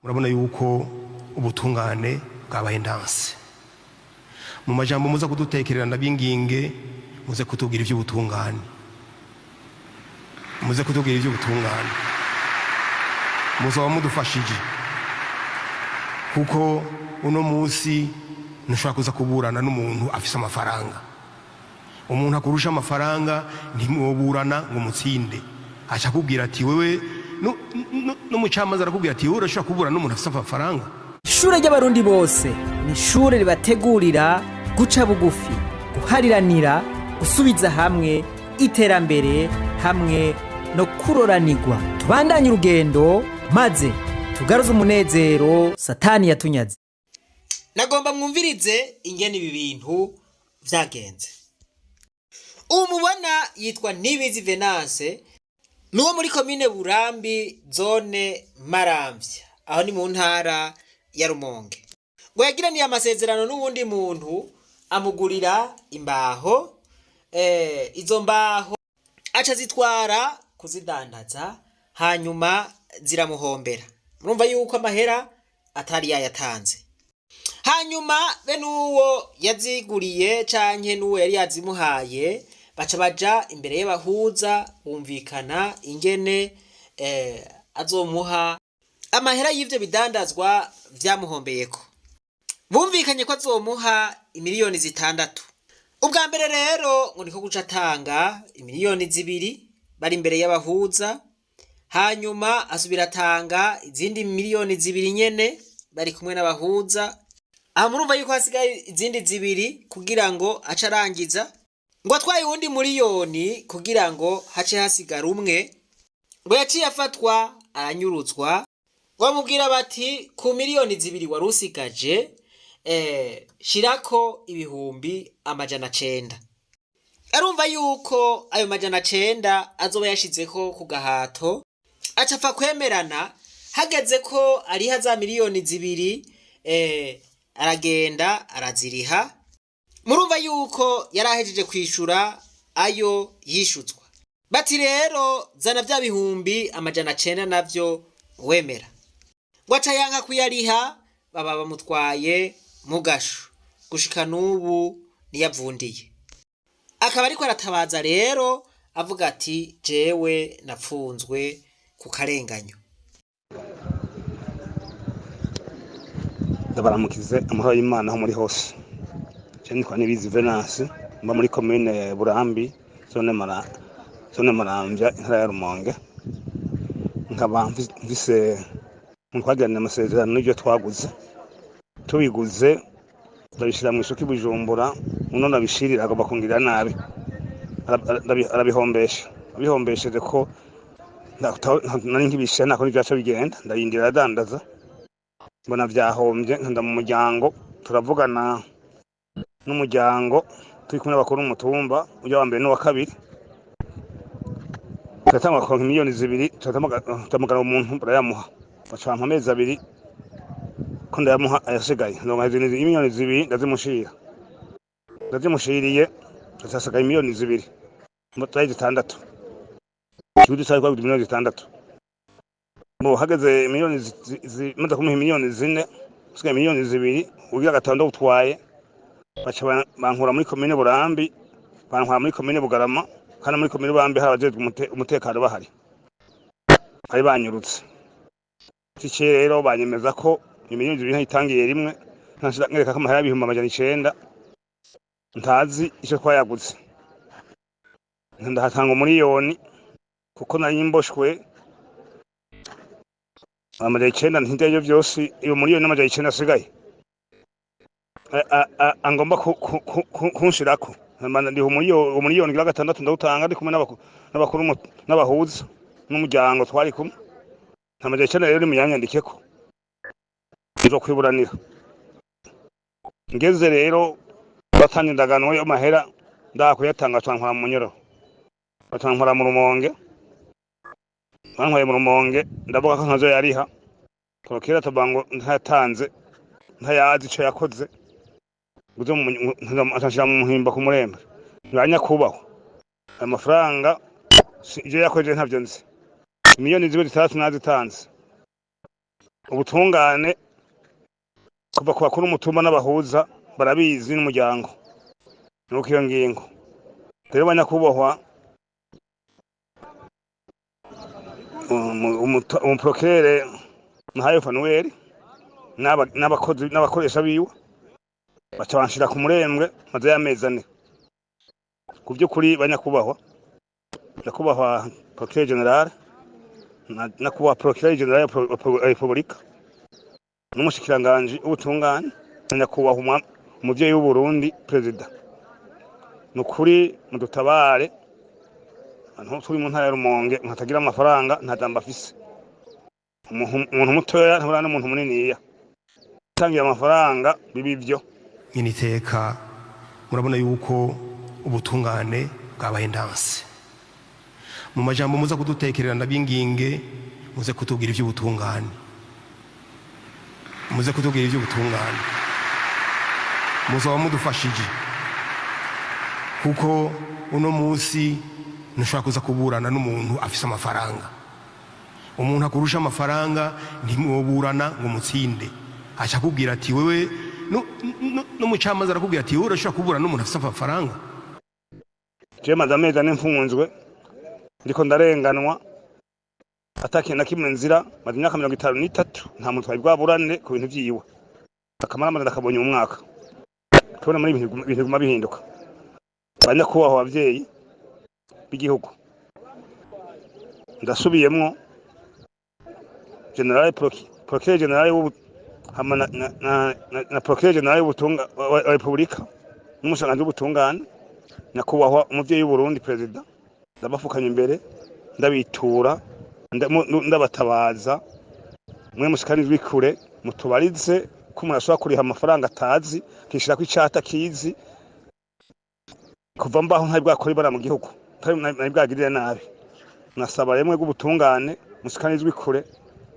murabona yuko ubutungane bwabaye ndanse. Mu majambo muza kudutekererana binginge muze kutubwira iby'ubutungane, muze kutubwira iby'ubutungane, muzaba mudufashije kuko uno munsi ntushobora kuza kuburana n'umuntu afise amafaranga. Umuntu akurusha amafaranga ntimwoburana ngo mutsinde, acha kubwira ati wewe no mucamaza arakubwira ati wewe urashobora kuburana n'umuntu afise amafaranga. Ishure ry'abarundi bose ni ishure ribategurira guca bugufi, guhariranira, gusubiza hamwe iterambere hamwe no kuroranirwa. Tubandanye urugendo maze tugaruze umunezero Satani yatunyaze. Nagomba mwumvirize ingene ibi bintu vyagenze. Umubona yitwa Nibizi Venance, nuwo muri komine Burambi, zone Maramvya, aho ni mu ntara ya Rumonge. Ngo yagiraniye amasezerano n'uwundi muntu amugurira imbaho, izo mbaho aca zitwara kuzidandaza, hanyuma ziramuhombera. Murumva yuko amahera atari yayatanze. Hanyuma bene uwo yaziguriye canke n'uwo yari yazimuhaye baca baja imbere y'abahuza, bumvikana ingene azomuha amahera y'ivyo bidandazwa vyamuhombeyeko. Bumvikanye ko azomuha imiliyoni 6. Ubwa mbere rero ngo niko guca atanga imiliyoni 2 bari imbere y'abahuza, hanyuma asubira atanga izindi miliyoni 2 nyene bari kumwe n'abahuza. Aha murumva yuko hasigaye izindi 2 kugira ngo aca arangiza, ngo atwaye uwundi miliyoni kugira ngo hace hasigara umwe. Ngo yaciye afatwa aranyuruzwa, bamubwira bati ku miliyoni 2 wari usigaje shirako ibihumbi 900. Arumva yuko ayo 900 azoba yashizeko ku gahato, aca apfa kwemerana. Hageze ko ariha za miliyoni 2 aragenda araziriha. Murumva yuko yarahejeje kwishura ayo yishutswa. Bati rero zana vya bihumbi 900 navyo wemera. Waca yanka kuyariha, baba bamutwaye mu gasho, gushika n'ubu niyavundiye. Akaba ariko aratabaza rero avuga ati jewe napfunzwe ku karenganyo. Ndabaramukize amahoro y'Imana aho muri hose. Je nitwa Nibizi Venance, mba muri komine Burambi, zone Maramvya, intara ya Rumonge. Nkaba mvise twagiranye amasezerano n'ibyo twaguze. Tubiguze ndabishira mu isoko Bujumbura, uno nabishirira agomba kungirira nabi. Arabihombesha. Abihombesheje ko nari nkibisha nako n'ibyaca bigenda, ndayindira adandaza. Mbona vyahombye, nkanda mu muryango, turavugana n'umuryango, turi kumwe n'abakuru umutumba, ujya wa mbere n'uwa kabiri. Turatanga ko miliyoni 2, tutamugana umuntu barayamuha. Bacampa amezi 2 ko ndayamuha ayasigaye. Ndonga miliyoni 2 ndazimushiriye, zasagaye miliyoni 2. Mutaye 6. Kibudu cyari kwa miliyoni 6. Mo hageze miliyoni maze kumuha miliyoni 4, usigaye miliyoni 2, ugira gatando utwaye. Baca bankura muri komine Burambi, bankura muri komine Bugarama, kana muri komine Burambi harabajejwe umutekano bahari. Ari banyurutse. Tice rero banyemeza ko imiliyoni 2 ntayitangiye rimwe, ntashira ngereka ko amahera y'ibihumbi 900 ntazi ico twayagutse. Ndahatanga umuliyoni kuko nari mboshwe 900 ntindeye byose, iyo miliyoni 900 asigaye angomba kunshirako. Ndi umuliyoni 6 ndawutanga ndi kumwe n'abakuru n'abahuza n'umuryango twari kumwe. Nta 900 rero muyanyandikeko nzo kwiburanira. Ngeze rero batanye ndagano yo mahera ndakuyatanga twankora mu munyoro, batwankora mu Rumonge. Bankwaye mu Rumonge ndavuga ko ntazo yariha, tokera tabango ntatanze, ntayazi ico yakoze. Guzo atashira mu muhimba ku Murembe. Banya kubaho amafaranga ije yakoje ntavyo nzi. Miliyoni 3 nazitanze. ubutungane kuva ku bakuru umutumba n'abahuza barabizi n'umuryango nuko iyo ngingo rero banyakubahwa umuprokere Nahayo Fanuel n'abakozi n'abakoresha biwe baca banshira ku murembwe maze y'amezi 4 ku by'ukuri banyakubahwa procureur general na kuba procureur general ya Republika n'umushikiranganje ubutungane nyakubahwa umuvyeyi w'u Burundi president nukuri mudutabare antu turi mu ntara ya Rumonge nkatagira amafaranga ntadamba afise umuntu mutoya ntubona n'umuntu muniniya tangiye amafaranga bibivyo Miniteka murabona yuko ubutungane bwabaye ndanse mu majambo muza kudutekerera ndabinginge muze kutubwira ivy'ubutungane muzaba mudufashije kuko uno munsi ntushobora kuza kuburana n'umuntu afise amafaranga umuntu akurusha amafaranga ntimwoburana ngo mutsinde acha kubwira ati wewe no mucamaza arakubwira ati wewe urashobora kuburana n'umuntu afise amafaranga je madame zane mfunzwe ndiko ndarenganwa atake na kimwe nzira maze imyaka 53 nta muntu twabwaburane ku bintu vyiwe akamara amaze akabonye mu mwaka tubona muri ibintu guma bihinduka banyakubahwa abavyeyi b'igihugu ndasubiyemwo general procureur general hamana na procureur general w'ubutunga wa Republika n'umushanganje w'ubutungane nyakubahwa umuvyeyi w'u Burundi president ndabafukanye imbere ndabitura ndabatabaza mwe mushikanizwe kure mutubarize ko murashobora kuriha amafaranga atazi kishira ku icata kizi kuva mbaho ntabwo akora ibara mu gihugu ntabwagirira nabi nasaba remwe g'ubutungane mushikanizwe kure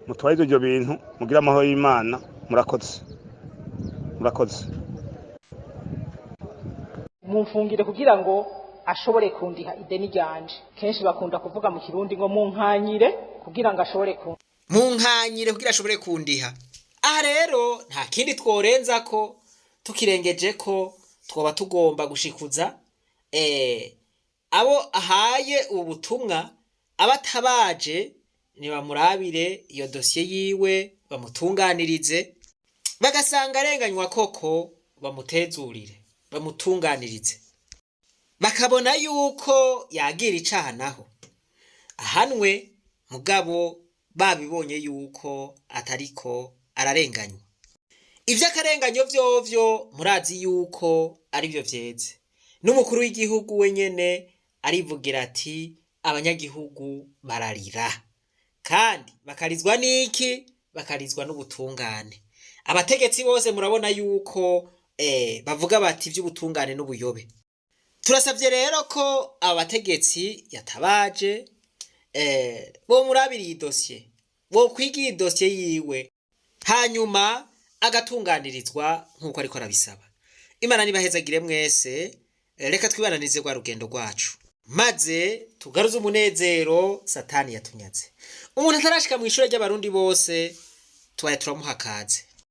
mutwarize ibyo bintu mugira amahoro y'Imana murakoze mumfungire kugira ngo ashobore kundiha ideni ryanje kenshi bakunda kuvuga mu kirundi ngo munkanyire kugira ngo ashobore kundiha aha rero nta kindi tworenza ko tukirengeje ko twoba tugomba gushikuza abo ahaye ubutumwa abatabaje ni bamurabire iyo dosiye yiwe bamutunganirize bagasanga arenganywa koko bamutezurire bamutunganirize bakabona yuko yagira icaha naho ahanwe mugabo babibonye yuko atariko ararenganywa ivy'akarenganyo vyovyo murazi yuko ari byo vyeze n'umukuru w'igihugu wenyene arivugira ati abanyagihugu bararira kandi bakarizwa n'iki bakarizwa n'ubutungane abategetsi bose murabona yuko bavuga bati ivy'ubutungane n'ubuyobe turasavye rero ko abategetsi yatabaje bo murabiri idosiye bo kwigira idosiye yiwe hanyuma agatunganirizwa nkuko ariko arabisaba Imana nibahezagire mwese reka twibananize kwa rugendo rwacu maze tugaruze umunezero satani yatunyaze umuntu atarashika mu ishure ry'abarundi bose twaye turamuhakaze